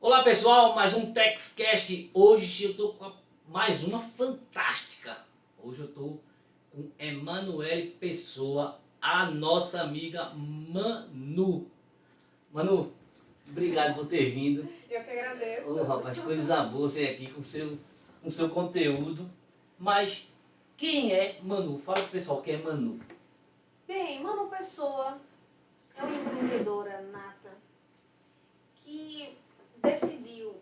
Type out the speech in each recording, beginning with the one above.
Olá pessoal, mais um TechCast. Hoje eu tô com mais uma fantástica. Hoje eu tô com Emanuele Pessoa, a nossa amiga Manu. Manu, obrigado por ter vindo. Eu que agradeço. Ô rapaz, coisa boa você aqui com seu conteúdo. Mas quem é Manu? Fala pro pessoal quem é Manu. Bem, Manu Pessoa é uma empreendedora nata que decidiu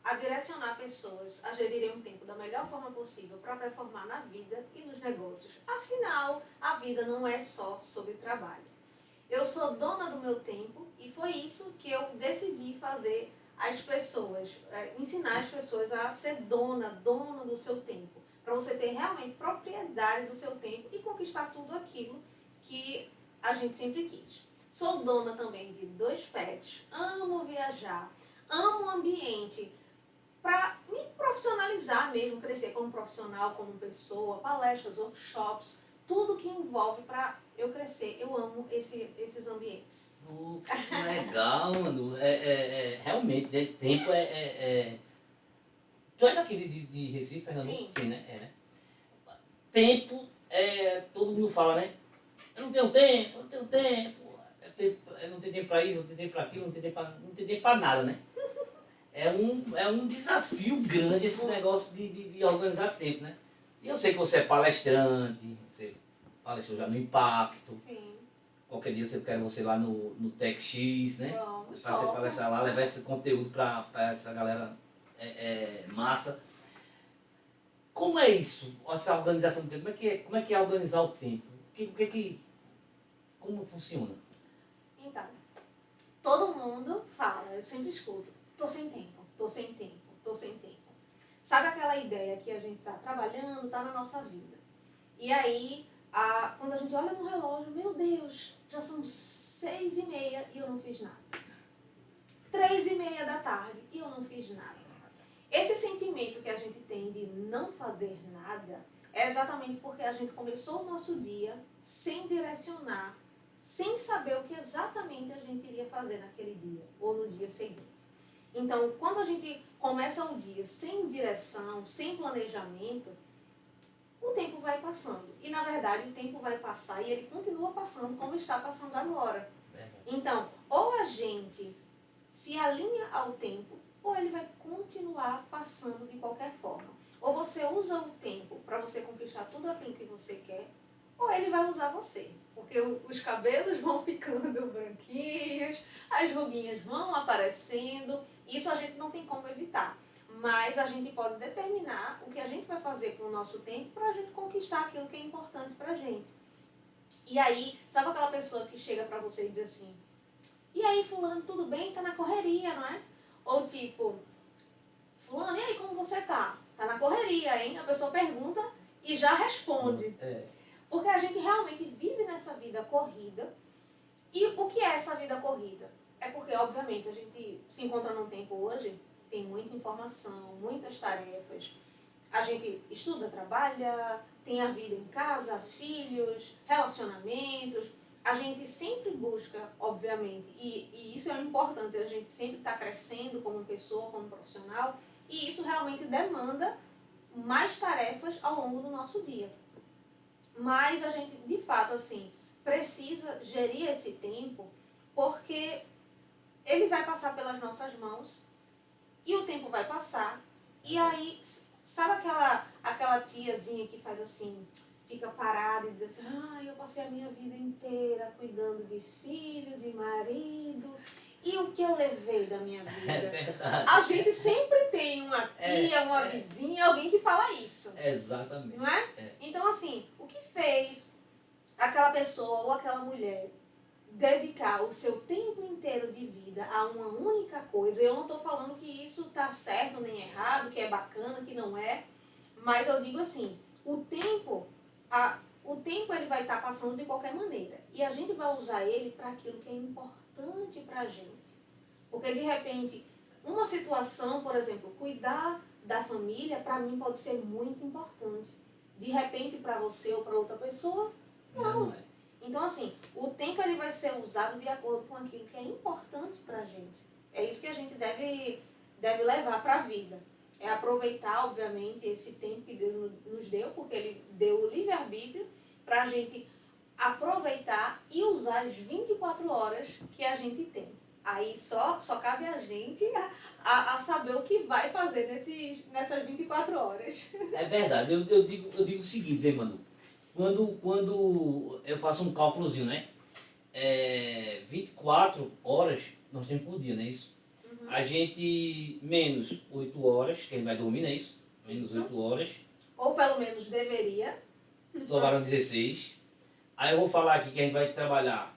a direcionar pessoas a gerirem um tempo da melhor forma possível para performar na vida e nos negócios. Afinal, a vida não é só sobre trabalho. Eu sou dona do meu tempo e foi isso que eu decidi fazer as pessoas, ensinar as pessoas a ser dona do seu tempo, para você ter realmente propriedade do seu tempo e conquistar tudo aquilo que a gente sempre quis. Sou dona também de 2 pets, amo viajar, amo o ambiente, para me profissionalizar mesmo, crescer como profissional, como pessoa, palestras, workshops, tudo que envolve para eu crescer. Eu amo esses ambientes. Que legal, Manu. Realmente, né? Tempo Tu é daqui de Recife, Pernambuco? Sim. Sim, né? É, né? Tempo, todo mundo fala, né? Eu não tenho tempo, eu não tenho tempo. Eu não tenho tempo para isso, não tenho tempo para aquilo, não tenho tempo para nada, né? É um desafio grande esse negócio de organizar tempo, né? E eu sei que você é palestrante, você palestrou já no Impacto. Sim. Qualquer dia eu quero você lá no TechX, né? Vamos, Para você top. palestrar lá, levar esse conteúdo para essa galera massa. Como é isso, essa organização do tempo? Como é que é organizar o tempo? Como funciona? Então, todo mundo fala, eu sempre escuto, tô sem tempo, tô sem tempo, tô sem tempo. Sabe aquela ideia que a gente está trabalhando, está na nossa vida. E aí, quando a gente olha no relógio, meu Deus, já são 6h30 e eu não fiz nada. 3h30 da tarde e eu não fiz nada. Esse sentimento que a gente tem de não fazer nada é exatamente porque a gente começou o nosso dia sem direcionar, sem saber o que exatamente a gente iria fazer naquele dia ou no dia seguinte. Então, quando a gente começa o dia sem direção, sem planejamento, o tempo vai passando. E, na verdade, o tempo vai passar e ele continua passando como está passando agora. Então, ou a gente se alinha ao tempo, ou ele vai continuar passando de qualquer forma. Ou você usa o tempo para você conquistar tudo aquilo que você quer, ou ele vai usar você. Porque os cabelos vão ficando branquinhos, as ruguinhas vão aparecendo, isso a gente não tem como evitar. Mas a gente pode determinar o que a gente vai fazer com o nosso tempo para a gente conquistar aquilo que é importante para a gente. E aí, sabe aquela pessoa que chega para você e diz assim, e aí fulano, tudo bem? Tá na correria, não é? Ou tipo, fulano, e aí como você tá? Tá na correria, hein? A pessoa pergunta e já responde. Porque a gente realmente vive nessa vida corrida. E o que é essa vida corrida? É porque, obviamente, a gente se encontra num tempo hoje, tem muita informação, muitas tarefas. A gente estuda, trabalha, tem a vida em casa, filhos, relacionamentos. A gente sempre busca, obviamente, e isso é importante, a gente sempre está crescendo como pessoa, como profissional, e isso realmente demanda mais tarefas ao longo do nosso dia. Mas a gente, de fato, assim, precisa gerir esse tempo porque ele vai passar pelas nossas mãos e o tempo vai passar. E aí, sabe aquela tiazinha que faz assim, fica parada e diz assim, eu passei a minha vida inteira cuidando de filho, de marido, e o que eu levei da minha vida? É verdade. A gente sempre tem uma tia, uma vizinha, alguém que fala isso. Exatamente. Não é? Então, assim, o que fez aquela pessoa ou aquela mulher dedicar o seu tempo inteiro de vida a uma única coisa? Eu não estou falando que isso está certo nem errado, que é bacana, que não é, mas eu digo assim, o tempo ele vai estar passando de qualquer maneira e a gente vai usar ele para aquilo que é importante para a gente. Porque, de repente, uma situação, por exemplo, cuidar da família, para mim pode ser muito importante. De repente, para você ou para outra pessoa, não. Então, assim, o tempo ele vai ser usado de acordo com aquilo que é importante para a gente. É isso que a gente deve levar para a vida. É aproveitar, obviamente, esse tempo que Deus nos deu, porque Ele deu o livre-arbítrio para a gente aproveitar e usar as 24 horas que a gente tem. Aí só cabe a gente a saber o que vai fazer nessas 24 horas. É verdade, eu digo o seguinte, vem, Manu. Quando eu faço um cálculozinho, né? 24 horas nós temos por dia, não é isso? A gente menos 8 horas, que a gente vai dormir, não é isso? Menos 8 horas. Ou pelo menos deveria. Sobraram 16. Aí eu vou falar aqui que a gente vai trabalhar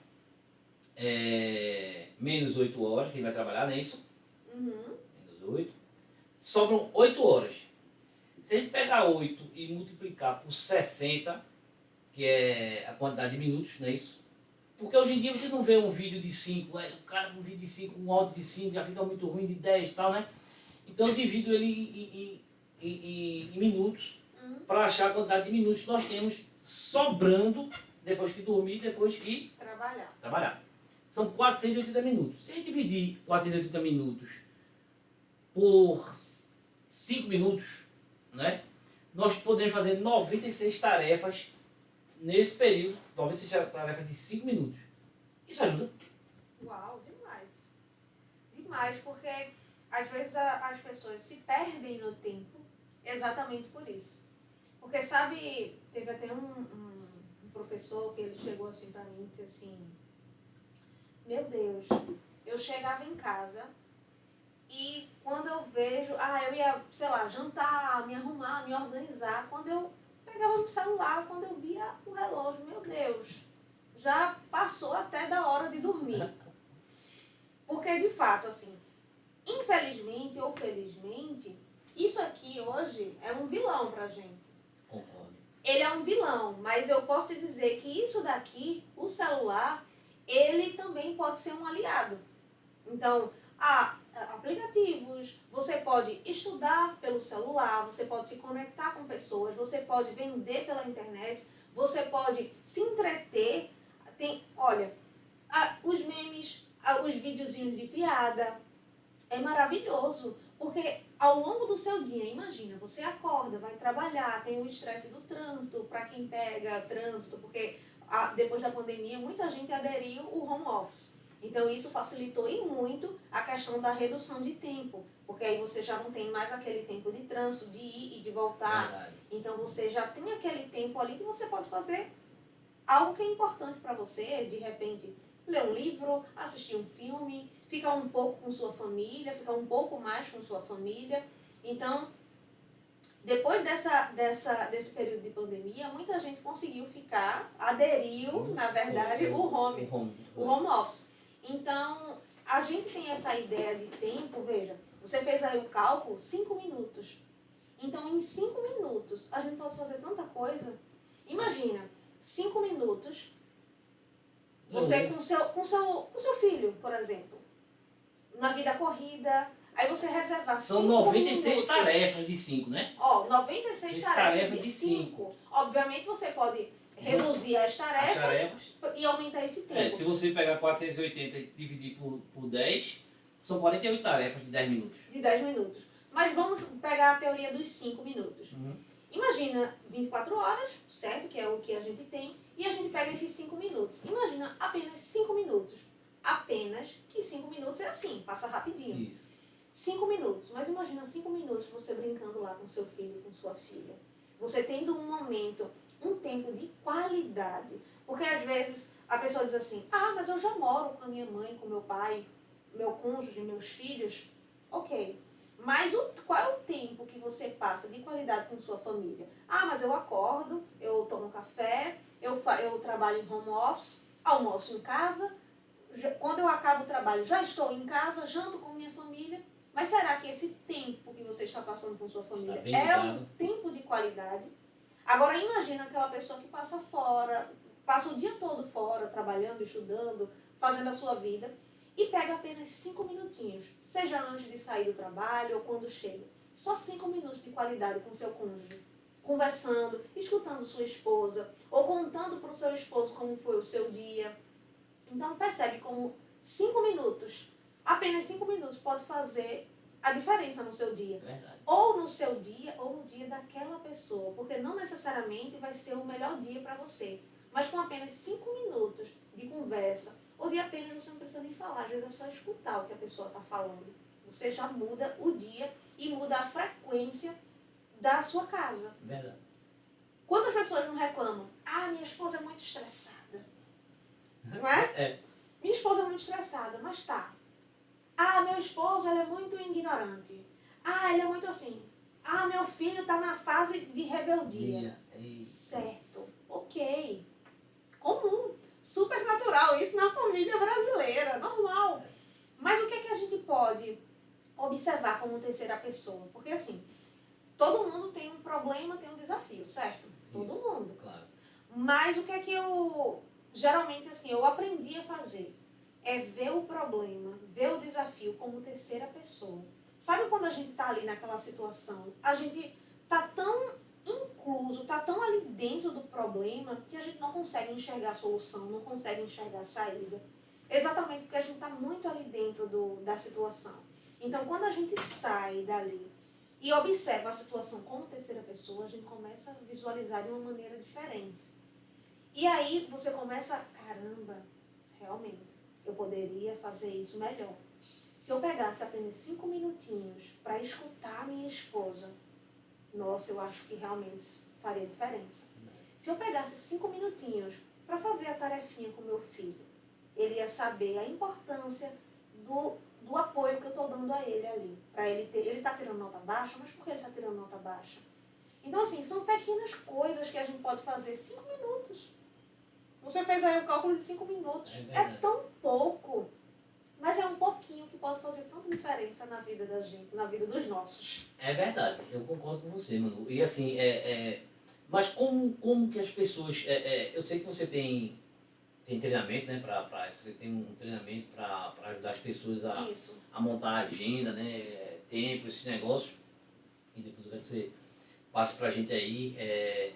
menos 8 horas, que a gente vai trabalhar, não é isso? Uhum. Menos 8. Sobram 8 horas. Se a gente pegar 8 e multiplicar por 60, que é a quantidade de minutos, não é isso? Porque hoje em dia você não vê um vídeo de 5, o cara com um vídeo de 5, um áudio de 5, já fica muito ruim, de 10 e tal, né? Então eu divido ele em minutos para achar a quantidade de minutos que nós temos sobrando depois que dormir, depois que trabalhar. São 480 minutos. Se a gente dividir 480 minutos por 5 minutos, né? Nós podemos fazer 96 tarefas nesse período, 96 tarefas de 5 minutos. Isso ajuda. Uau, demais. Demais, porque às vezes as pessoas se perdem no tempo exatamente por isso. Porque sabe, teve até um professor que ele chegou assim pra mim e disse assim, meu Deus, eu chegava em casa e quando eu vejo, eu ia, sei lá, jantar, me arrumar, me organizar, quando eu pegava no celular, quando eu via o relógio, meu Deus, já passou até da hora de dormir. Porque, de fato, assim, infelizmente ou felizmente, isso aqui hoje é um vilão pra gente. Concordo. Ele é um vilão, mas eu posso te dizer que isso daqui, o celular, ele também pode ser um aliado. Então, há aplicativos, você pode estudar pelo celular, você pode se conectar com pessoas, você pode vender pela internet, você pode se entreter. Olha, os memes, os videozinhos de piada, é maravilhoso, porque ao longo do seu dia, imagina, você acorda, vai trabalhar, tem o estresse do trânsito, para quem pega trânsito, porque depois da pandemia muita gente aderiu o home office. Então isso facilitou e muito a questão da redução de tempo, porque aí você já não tem mais aquele tempo de trânsito, de ir e de voltar. Verdade. Então você já tem aquele tempo ali que você pode fazer algo que é importante para você, de repente ler um livro, assistir um filme, ficar um pouco com sua família, ficar um pouco mais com sua família. Então, depois desse período de pandemia, muita gente conseguiu aderiu, na verdade, o home office. Então, a gente tem essa ideia de tempo, veja, você fez aí o cálculo, 5 minutos. Então, em 5 minutos, a gente pode fazer tanta coisa. Imagina, 5 minutos, você com seu filho, por exemplo, na vida corrida, aí você reservar 5 minutos. São 96 tarefas de 5, né? 96 tarefas de 5. Obviamente você pode reduzir as tarefas e aumentar esse tempo. Se você pegar 480 e dividir por 10, são 48 tarefas de 10 minutos. De 10 minutos. Mas vamos pegar a teoria dos 5 minutos. Imagina 24 horas, certo? Que é o que a gente tem. E a gente pega esses 5 minutos. Imagina apenas 5 minutos. Apenas que 5 minutos é assim, passa rapidinho. Isso. 5 minutos. Mas imagina 5 minutos você brincando lá com seu filho, com sua filha. Você tendo um momento, um tempo de qualidade. Porque às vezes a pessoa diz assim, mas eu já moro com a minha mãe, com meu pai, meu cônjuge, meus filhos. Ok. Mas qual é o tempo que você passa de qualidade com sua família? Mas eu acordo, eu tomo café, eu trabalho em home office, almoço em casa, quando eu acabo o trabalho já estou em casa, janto com minha família. Mas será que esse tempo que você está passando com sua família é um tempo de qualidade? Agora imagina aquela pessoa que passa fora, passa o dia todo fora, trabalhando, estudando, fazendo a sua vida, e pega apenas 5 minutinhos, seja antes de sair do trabalho ou quando chega. Só 5 minutos de qualidade com seu cônjuge, conversando, escutando sua esposa, ou contando para o seu esposo como foi o seu dia. Então percebe como 5 minutos Apenas 5 minutos pode fazer a diferença no seu dia. Verdade. Ou no seu dia, ou no dia daquela pessoa. Porque não necessariamente vai ser o melhor dia para você. Mas com apenas 5 minutos de conversa, ou de apenas você não precisa nem falar, às vezes é só escutar o que a pessoa está falando. Você já muda o dia e muda a frequência da sua casa. Verdade. Quantas pessoas não reclamam? Ah, minha esposa é muito estressada. Não é? É. Minha esposa é muito estressada, mas tá. Ah, meu esposo, ele é muito ignorante. Ah, ele é muito assim. Ah, meu filho está na fase de rebeldia. Certo. Ok. Comum. Super natural. Isso na família brasileira. Normal. Mas o que é que a gente pode observar como terceira pessoa? Porque assim, todo mundo tem um problema, tem um desafio, certo? Todo mundo. Claro. Mas o que é que geralmente assim, eu aprendi a fazer? É ver o problema, ver o desafio como terceira pessoa. Sabe quando a gente está ali naquela situação, a gente está tão incluso, está tão ali dentro do problema que a gente não consegue enxergar a solução, não consegue enxergar a saída. Exatamente porque a gente está muito ali dentro da situação. Então, quando a gente sai dali e observa a situação como terceira pessoa, a gente começa a visualizar de uma maneira diferente. E aí você começa, caramba, realmente, eu poderia fazer isso melhor. Se eu pegasse apenas 5 minutinhos para escutar a minha esposa, nossa, eu acho que realmente faria diferença. Se eu pegasse 5 minutinhos para fazer a tarefinha com meu filho, ele ia saber a importância do apoio que eu estou dando a ele ali. Para ele ter, ele está tirando nota baixa, mas por que ele está tirando nota baixa? Então, assim, são pequenas coisas que a gente pode fazer 5 minutos. Você fez aí o cálculo de 5 minutos. É tão pouco, mas é um pouquinho que pode fazer tanta diferença na vida da gente, na vida dos nossos. É verdade, eu concordo com você, Manu. E assim, mas como que as pessoas... eu sei que você tem treinamento, né? Você tem um treinamento para ajudar as pessoas a montar a agenda, né? Tempo, esses negócios. E depois eu quero que você passe para a gente aí.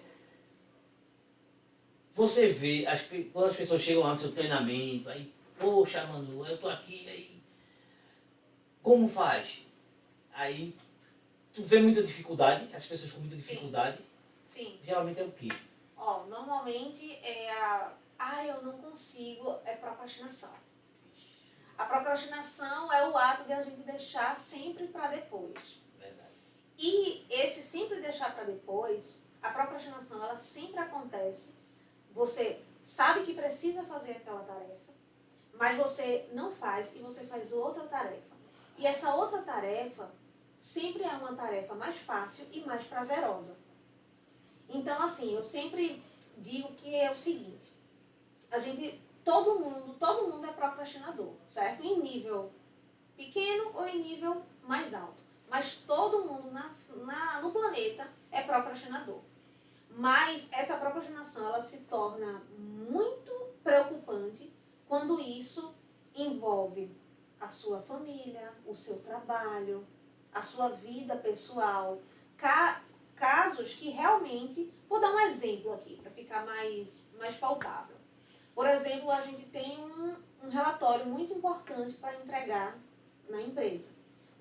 Você vê, quando as pessoas chegam lá no seu treinamento, aí, poxa, Manu, eu tô aqui, aí, como faz? Aí, tu vê muita dificuldade, as pessoas com muita dificuldade. Sim. Geralmente é o quê? Normalmente eu não consigo, é procrastinação. A procrastinação é o ato de a gente deixar sempre para depois. Verdade. E esse sempre deixar para depois, a procrastinação, ela sempre acontece. Você sabe que precisa fazer aquela tarefa, mas você não faz e você faz outra tarefa. E essa outra tarefa sempre é uma tarefa mais fácil e mais prazerosa. Então, assim, eu sempre digo que é o seguinte, todo mundo é procrastinador, certo? Em nível pequeno ou em nível mais alto. Mas todo mundo no planeta é procrastinador. Mas essa procrastinação, ela se torna muito preocupante quando isso envolve a sua família, o seu trabalho, a sua vida pessoal. Casos que realmente... Vou dar um exemplo aqui, para ficar mais palpável. Por exemplo, a gente tem um relatório muito importante para entregar na empresa.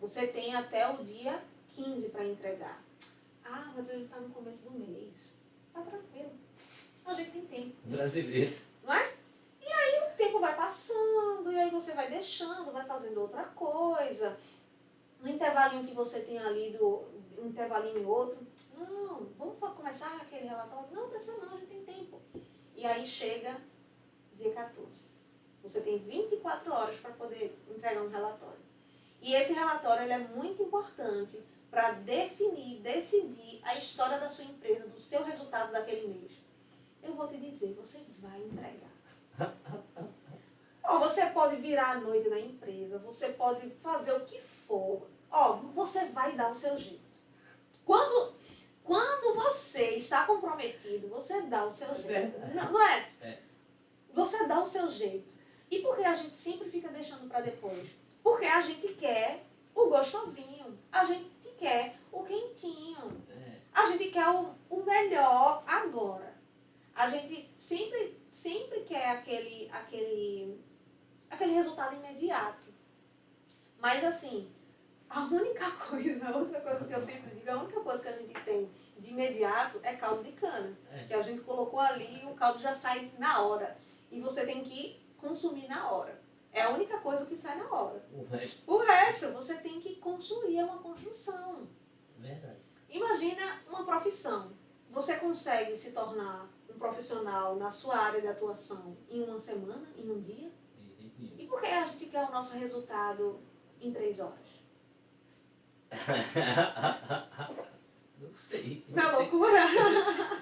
Você tem até o dia 15 para entregar. Ah, mas a gente está no começo do mês. Tá tranquilo. A gente tem tempo. Brasileiro. Não é? E aí o tempo vai passando, e aí você vai deixando, vai fazendo outra coisa. No intervalinho que você tem ali, um intervalinho e outro, não, vamos começar aquele relatório? Não, precisa não, a gente tem tempo. E aí chega dia 14. Você tem 24 horas para poder entregar um relatório. E esse relatório ele é muito importante para decidir a história da sua empresa, do seu resultado daquele mês. Eu vou te dizer, você vai entregar. Você pode virar a noite na empresa, você pode fazer o que for. Você vai dar o seu jeito. Quando você está comprometido, você dá o seu jeito. Não é? Você dá o seu jeito. E por que a gente sempre fica deixando para depois? Porque a gente quer o gostosinho, a gente quer o quentinho, a gente quer o melhor agora. A gente sempre quer aquele resultado imediato. Mas assim, a única coisa, outra coisa que eu sempre digo, a única coisa que a gente tem de imediato é caldo de cana. Que a gente colocou ali e o caldo já sai na hora. E você tem que consumir na hora. É a única coisa que sai na hora. O resto você tem que construir, é uma construção. Verdade. Imagina uma profissão. Você consegue se tornar um profissional na sua área de atuação em uma semana, em um dia? E por que a gente quer o nosso resultado em 3 horas? Não sei. Na loucura?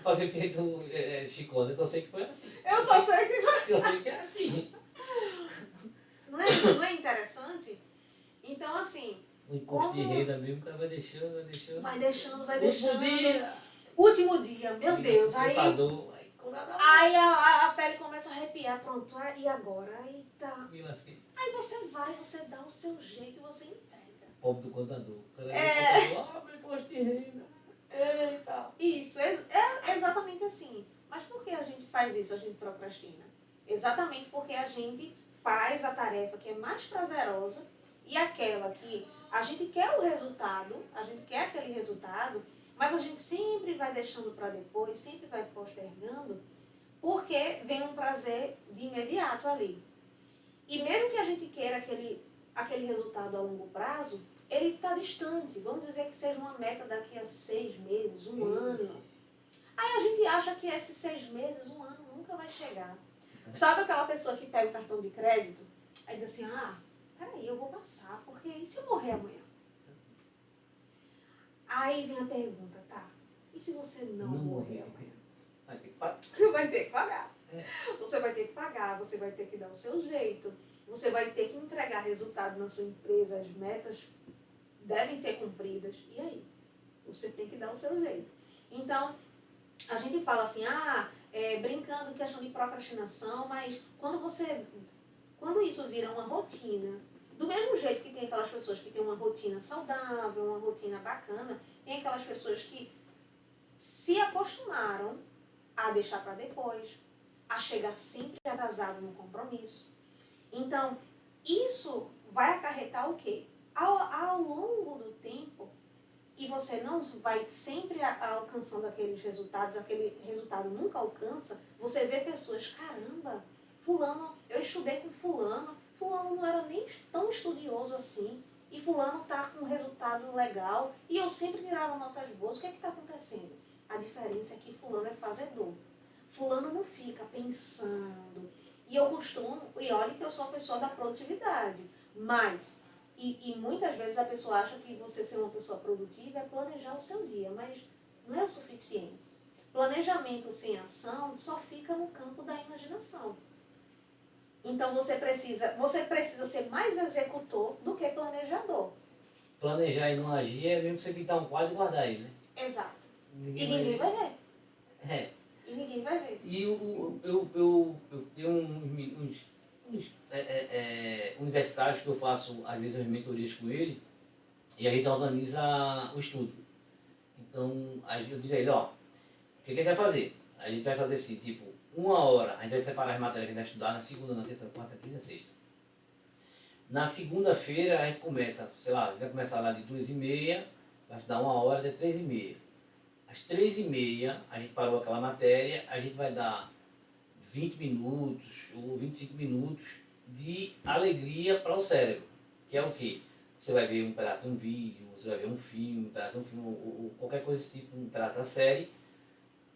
Fazer feito Chicone, eu só sei que foi assim. Eu só sei que... Eu sei que é assim. Não é interessante? Então, assim... O imposto de renda mesmo, o cara vai deixando, vai deixando. Vai deixando, vai Último deixando. dia. Último dia, meu Deus. Aí a pele começa a arrepiar, pronto. E agora? Aí tá. Me lasquei. Aí você vai, você dá o seu jeito e você entrega. Pobre do contador. O cara É. meu imposto de renda. Eita. Isso, é exatamente assim. Mas por que a gente faz isso? A gente procrastina? Exatamente porque a gente faz a tarefa que é mais prazerosa e aquela que a gente quer o resultado, a gente quer aquele resultado, mas a gente sempre vai deixando para depois, sempre vai postergando, porque vem um prazer de imediato ali. E mesmo que a gente queira aquele resultado a longo prazo, ele está distante. Vamos dizer que seja uma meta daqui a 6 meses, um ano. Aí a gente acha que esses 6 meses, um ano, nunca vai chegar. Sabe aquela pessoa que pega o cartão de crédito? Aí diz assim, peraí, eu vou passar, porque e se eu morrer amanhã? Aí vem a pergunta, tá, e se você não morrer amanhã? Vai ter que pagar. Você vai ter que pagar. É. Você vai ter que pagar, você vai ter que dar o seu jeito, você vai ter que entregar resultado na sua empresa, as metas devem ser cumpridas. E aí? Você tem que dar o seu jeito. Então, a gente fala assim, brincando questão de procrastinação, mas quando isso vira uma rotina, do mesmo jeito que tem aquelas pessoas que têm uma rotina saudável, uma rotina bacana, tem aquelas pessoas que se acostumaram a deixar para depois, a chegar sempre atrasado no compromisso. Então, isso vai acarretar o quê? Ao longo do tempo, e você não vai sempre alcançando aqueles resultados, aquele resultado nunca alcança, você vê pessoas, caramba, fulano, eu estudei com fulano não era nem tão estudioso assim, e fulano está com um resultado legal, e eu sempre tirava notas boas, o que está acontecendo? A diferença é que fulano é fazedor. Fulano não fica pensando. E olha que eu sou uma pessoa da produtividade, mas... E muitas vezes a pessoa acha que você ser uma pessoa produtiva é planejar o seu dia, mas não é o suficiente. Planejamento sem ação só fica no campo da imaginação. Então você precisa ser mais executor do que planejador. Planejar e não agir é mesmo que você pintar um quadro e guardar ele, né? Exato. Ninguém vai ver. É. E ninguém vai ver. E eu tenho uns universitários que eu faço, às vezes, as mentorias com ele, e a gente organiza o estudo. Então, aí eu digo a ele, o que ele vai fazer? A gente vai fazer assim, tipo, 1 hora, a gente vai separar as matérias que a gente vai estudar na segunda, na terça, na quarta, quinta, sexta. Na segunda-feira a gente começa, sei lá, a gente vai começar lá de 2h30, vai estudar 1 hora até 3h30. Às 3h30 a gente parou aquela matéria, a gente vai dar 20 minutos ou 25 minutos de alegria para o cérebro, que é o quê? Você vai ver um pedaço de um vídeo, você vai ver um filme, um pedaço de um filme, ou qualquer coisa desse tipo, um pedaço da série.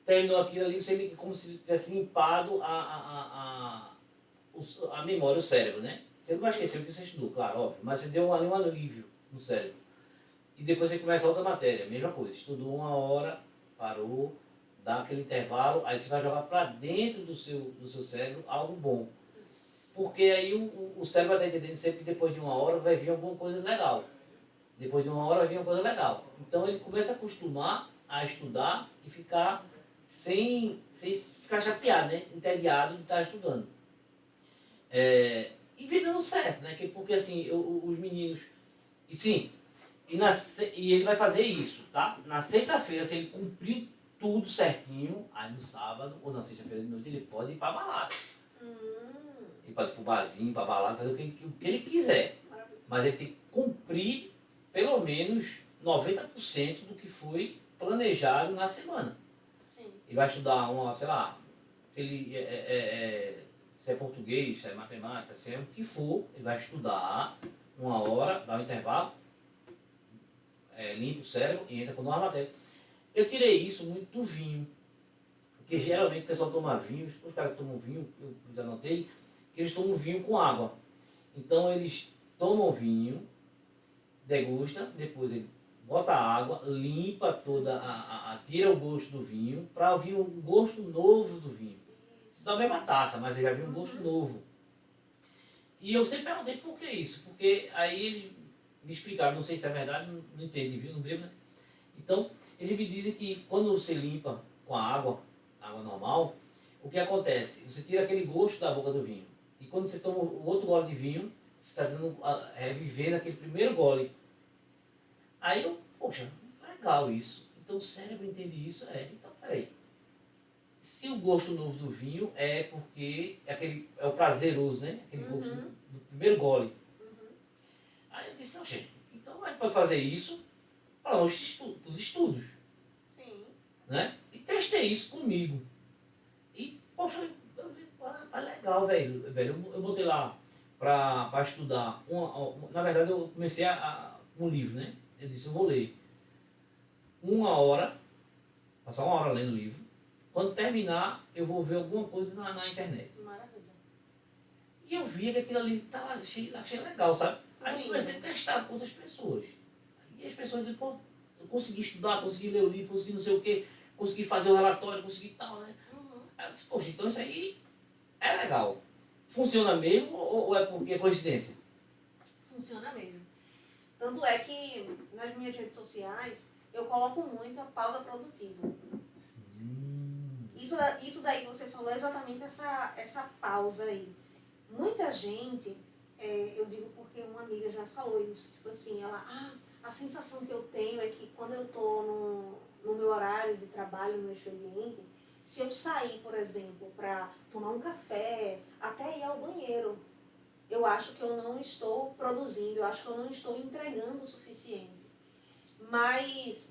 Terminou aquilo ali, você meio que como se tivesse limpado a memória, o cérebro, né? Você não vai esquecer o que você estudou, claro, óbvio, mas você deu ali um alívio no cérebro. E depois você começa outra matéria, mesma coisa, estudou 1 hora, parou, dá aquele intervalo, aí você vai jogar para dentro do seu cérebro algo bom. Porque aí o cérebro vai estar entendendo sempre que depois de 1 hora vai vir alguma coisa legal. Depois de 1 hora vai vir uma coisa legal. Então ele começa a acostumar a estudar e ficar sem ficar chateado, né? Entediado de estar estudando. E vem dando certo, né? Porque assim, os meninos... E sim, e ele vai fazer isso, tá? Na sexta-feira, se ele cumprir tudo certinho, aí no sábado ou na sexta-feira de noite ele pode ir pra balada. Ele pode ir pro barzinho, pra balada, fazer o que ele quiser. mas ele tem que cumprir pelo menos 90% do que foi planejado na semana. Sim. Ele vai estudar sei lá, se ele se é português, se é matemática, se é o que for, ele vai estudar 1 hora, dá um intervalo, limpa o cérebro e entra com nova matéria. Eu tirei isso muito do vinho, porque geralmente o pessoal toma vinho, os caras que tomam vinho, eu já notei, que eles tomam vinho com água. Então eles tomam vinho, degusta, depois ele bota a água, limpa toda, tira o gosto do vinho, para vir um gosto novo do vinho. Da mesma taça, mas ele vai vir um gosto novo. E eu sempre perguntei por que isso, porque aí eles me explicaram, não sei se é verdade, não entendi, viu, não bebo, né? Então, eles me dizem que quando você limpa com a água normal, o que acontece? Você tira aquele gosto da boca do vinho. E quando você toma o outro gole de vinho, você está revivendo aquele primeiro gole. Aí eu, poxa, legal isso. Então o cérebro entende isso, então peraí. Se o gosto novo do vinho é porque é o prazeroso, né? Aquele gosto do primeiro gole. Aí eu disse, oxe, então a gente pode fazer isso para os estudos. Sim. Né? E testei isso comigo. E, poxa, legal, velho. Eu botei lá para estudar. Na verdade, eu comecei um livro, né? Eu disse, eu vou ler 1 hora, passar 1 hora lendo o livro. Quando terminar, eu vou ver alguma coisa na internet. Maravilha. E eu vi que aquilo ali achei legal, sabe? Aí eu comecei a testar com outras pessoas. E as pessoas dizem, pô, eu consegui estudar, consegui ler o livro, consegui não sei o quê, consegui fazer o relatório, consegui tal, né? Aí eu disse, poxa, então isso aí é legal. Funciona mesmo ou é porque é coincidência? Funciona mesmo. Tanto é que nas minhas redes sociais eu coloco muito a pausa produtiva. Isso daí que você falou é exatamente essa pausa aí. Muita gente, eu digo porque uma amiga já falou isso, tipo assim, a sensação que eu tenho é que quando eu estou no meu horário de trabalho, no meu expediente, se eu sair, por exemplo, para tomar um café, até ir ao banheiro, eu acho que eu não estou produzindo, eu acho que eu não estou entregando o suficiente. Mas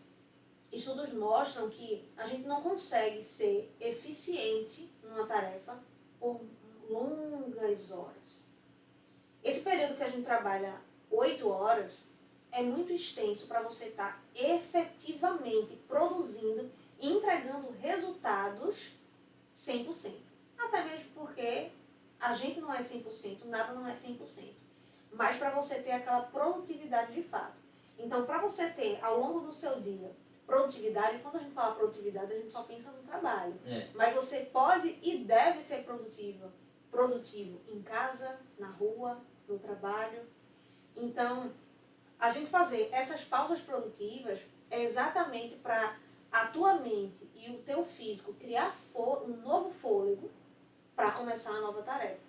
estudos mostram que a gente não consegue ser eficiente numa tarefa por longas horas. Esse período que a gente trabalha 8 horas é muito extenso para você estar efetivamente produzindo e entregando resultados 100%. Até mesmo porque a gente não é 100%, nada não é 100%. Mas para você ter aquela produtividade de fato. Então, para você ter ao longo do seu dia produtividade, quando a gente fala produtividade, a gente só pensa no trabalho. Mas você pode e deve ser produtivo em casa, na rua, no trabalho. Então, a gente fazer essas pausas produtivas é exatamente para a tua mente e o teu físico criar um novo fôlego para começar a nova tarefa.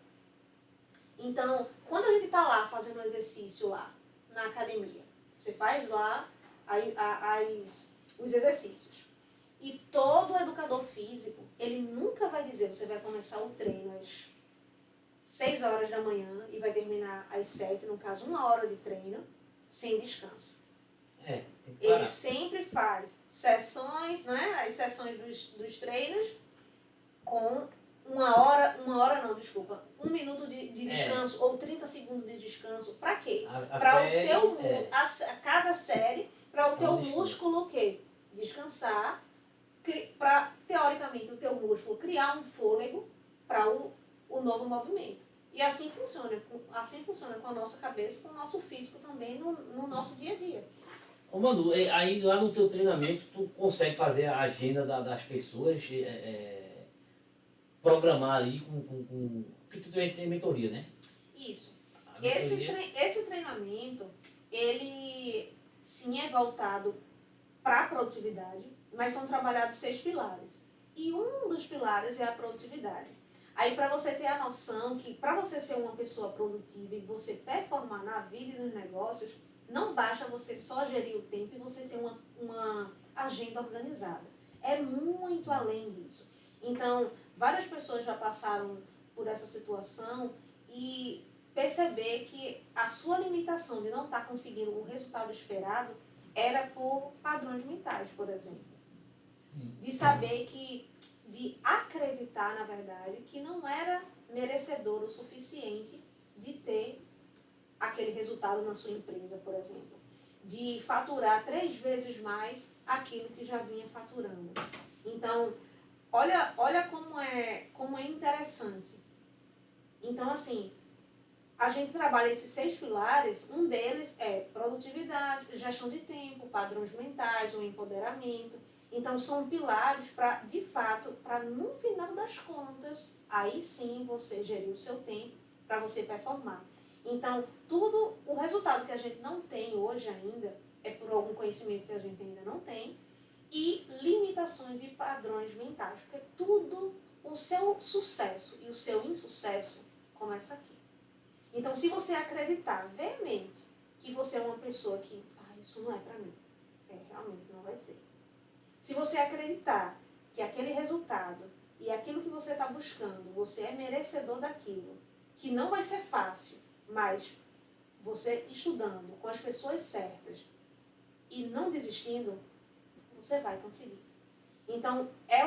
Então, quando a gente está lá fazendo um exercício lá na academia, você faz lá os exercícios. E todo educador físico, ele nunca vai dizer, você vai começar o treino às 6 horas da manhã e vai terminar às 7, no caso 1 hora de treino, sem descanso. Tem que Ele sempre faz sessões, né, as sessões dos treinos com 1 minuto de descanso ou 30 segundos de descanso. Para quê? Para cada série, para o teu músculo o quê? Descansar, para, teoricamente, o teu músculo criar um fôlego para o novo movimento. E assim funciona com a nossa cabeça, com o nosso físico também no nosso dia a dia. Ô Manu, aí lá no teu treinamento, tu consegue fazer a agenda das pessoas, programar ali porque tu tem mentoria, né? Isso. Esse treinamento, ele sim é voltado para a produtividade, mas são trabalhados 6 pilares. E um dos pilares é a produtividade. Aí, para você ter a noção que para você ser uma pessoa produtiva e você performar na vida e nos negócios, não basta você só gerir o tempo e você ter uma agenda organizada. É muito além disso. Então, várias pessoas já passaram por essa situação e perceber que a sua limitação de não estar conseguindo o resultado esperado era por padrões mentais, por exemplo. Sim. De saber de acreditar, na verdade, que não era merecedor o suficiente de ter aquele resultado na sua empresa, por exemplo. De faturar 3 vezes mais aquilo que já vinha faturando. Então, olha como é interessante. Então, assim, a gente trabalha esses 6 pilares, um deles é produtividade, gestão de tempo, padrões mentais, o empoderamento. Então, são pilares para, de fato, para no final das contas, aí sim você gerir o seu tempo para você performar. Então, o resultado que a gente não tem hoje ainda é por algum conhecimento que a gente ainda não tem e limitações e padrões mentais, porque tudo, o seu sucesso e o seu insucesso começa aqui. Então, se você acreditar veemente que você é uma pessoa que, isso não é para mim, realmente não vai ser. Se você acreditar que aquele resultado e aquilo que você está buscando, você é merecedor daquilo, que não vai ser fácil, mas você estudando com as pessoas certas e não desistindo, você vai conseguir. Então, é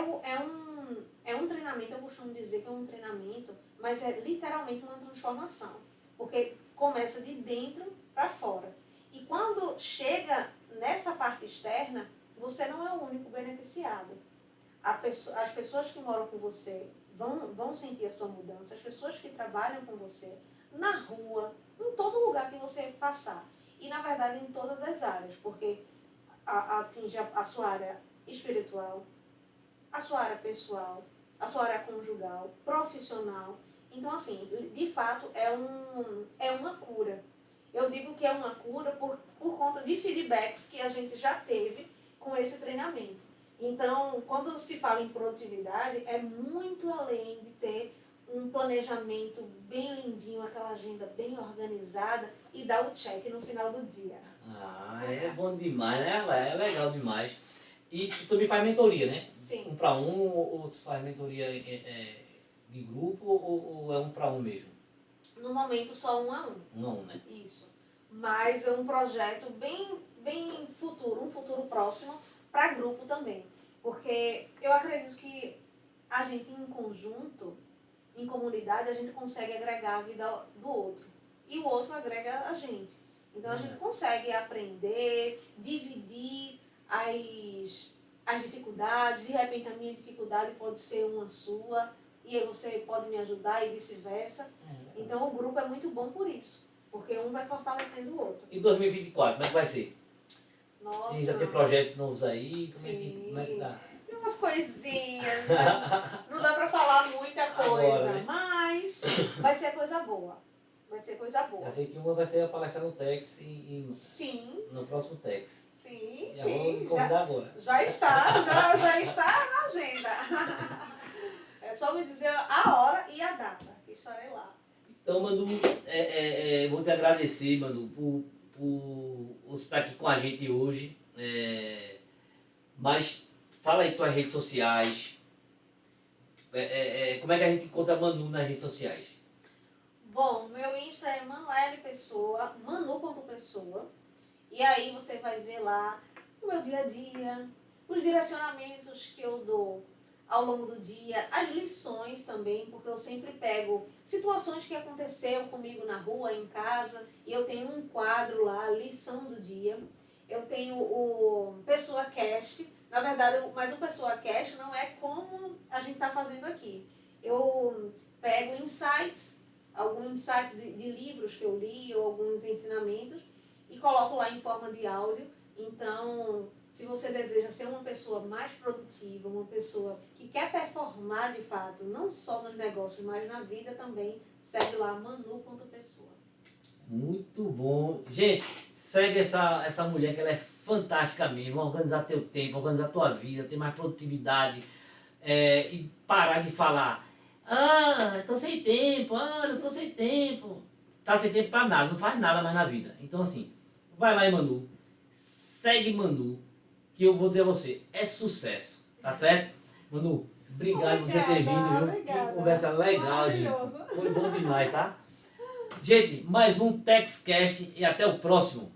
um treinamento, eu costumo dizer que é um treinamento, mas é literalmente uma transformação. Porque começa de dentro para fora. E quando chega nessa parte externa, você não é o único beneficiado. As pessoas que moram com você vão sentir a sua mudança, as pessoas que trabalham com você, na rua, em todo lugar que você passar. E, na verdade, em todas as áreas, porque atinge a sua área espiritual, a sua área pessoal, a sua área conjugal, profissional. Então, assim, de fato, é uma cura. Eu digo que é uma cura por conta de feedbacks que a gente já teve com esse treinamento. Então, quando se fala em produtividade, é muito além de ter um planejamento bem lindinho, aquela agenda bem organizada e dar o check no final do dia. É bom demais, né? É legal demais. E tu também faz mentoria, né? Sim. 1 para 1, ou tu faz mentoria de grupo, ou é 1 para 1 mesmo? No momento, só 1 a 1. 1 a 1, né? Isso. Mas é um projeto bem futuro, um futuro próximo, para grupo também. Porque eu acredito que a gente, em conjunto, em comunidade, a gente consegue agregar a vida do outro. E o outro agrega a gente. Então, a gente consegue aprender, dividir as dificuldades. De repente, a minha dificuldade pode ser uma sua, e aí você pode me ajudar e vice-versa. Então, o grupo é muito bom por isso. Porque um vai fortalecendo o outro. E 2024, como é que vai ser? Nossa. Tem já ter projetos novos aí? Sim. Como é que tá? Tem umas coisinhas, mas não dá pra falar muita coisa. Agora, né? Mas vai ser coisa boa. Vai ser coisa boa. Já sei que uma vai ser a palestra no Tex Sim. no próximo Tex. Sim, Já vou me sim. convidar agora. Já está na agenda. É só me dizer a hora e a data, que estarei lá. Então, Manu, vou te agradecer, Manu, por você estar aqui com a gente hoje. Mas fala aí tuas redes sociais. Como é que a gente encontra a Manu nas redes sociais? Bom, meu Insta é Manuele Pessoa, manu.pessoa. E aí você vai ver lá o meu dia a dia, os direcionamentos que eu dou ao longo do dia, as lições também, porque eu sempre pego situações que aconteceu comigo na rua, em casa, e eu tenho um quadro lá, lição do dia. Eu tenho o Pessoa Cast, na verdade, mas o Pessoa Cast não é como a gente está fazendo aqui. Eu pego insights, alguns insights de livros que eu li, ou alguns ensinamentos, e coloco lá em forma de áudio. Então, se você deseja ser uma pessoa mais produtiva, uma pessoa que quer performar de fato, não só nos negócios, mas na vida também, segue lá manu.pessoa. Muito bom. Gente, segue essa mulher que ela é fantástica mesmo. Organizar teu tempo, organizar tua vida, ter mais produtividade, e parar de falar: eu tô sem tempo, eu tô sem tempo. Tá sem tempo pra nada, não faz nada mais na vida. Então, assim, vai lá em Manu, segue Manu, que eu vou dizer a você, é sucesso, tá certo? Manu, obrigado por você ter vindo, viu? Que conversa legal, gente. Foi bom demais, tá? Gente, mais um TechCast e até o próximo.